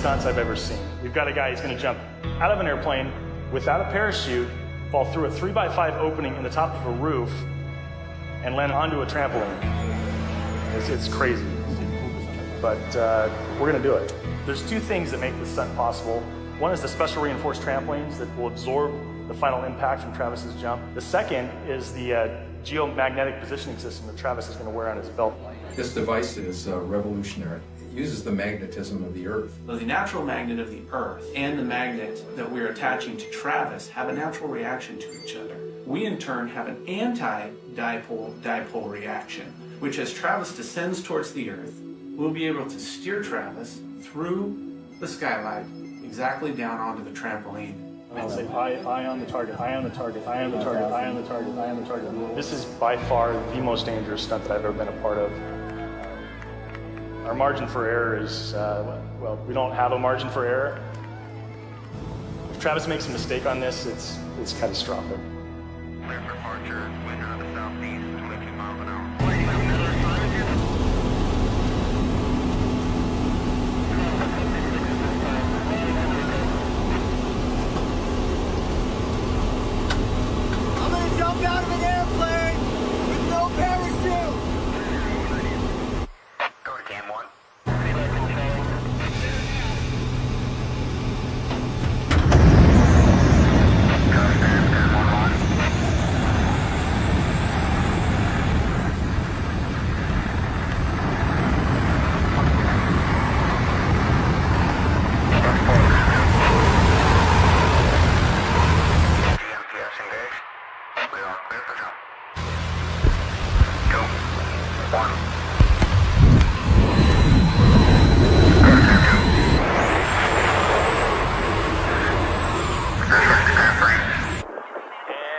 stunts I've ever seen. We've got a guy, he's gonna jump out of an airplane without a parachute, fall through a 3x5 opening in the top of a roof, and land onto a trampoline. It's crazy, but we're gonna do it. There's two things that make this stunt possible. One is the special reinforced trampolines that will absorb the final impact from Travis's jump. The second is the geomagnetic positioning system that Travis is going to wear on his belt. This device is revolutionary. It uses the magnetism of the Earth. So the natural magnet of the Earth and the magnet that we're attaching to Travis have a natural reaction to each other. We in turn have an anti-dipole reaction, which as Travis descends towards the Earth, we'll be able to steer Travis through the skylight exactly down onto the trampoline. I'll say eye on the target, eye on the target, eye on the target, eye on the target, eye on the target. This is by far the most dangerous stunt that I've ever been a part of. Our margin for error is, well, we don't have a margin for error. If Travis makes a mistake on this, it's catastrophic. Clear for departure, wind out of the southeast, 22 miles an hour. Jump out of an airplane with no parachute! Go to cam 1.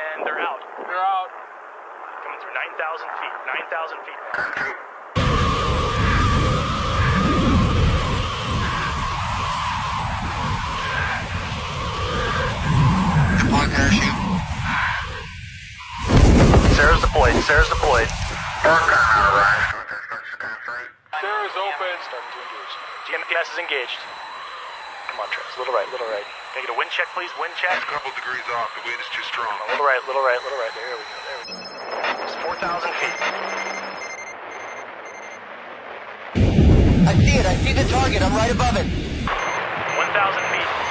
And they're out. They're out. Coming through 9,000 feet. 9,000 feet. Deploy parachute. Sarah's deployed. Sarah's deployed. Sarah's open. Starting to engage. GMPS is engaged. Come on, Travis. Little right, little right. Can I get a wind check, please? Wind check. a couple degrees off. The wind is too strong. Little right, little right, little right. There we go. There we go. It's 4,000 feet. I see it. I see the target. I'm right above it. 1,000 feet.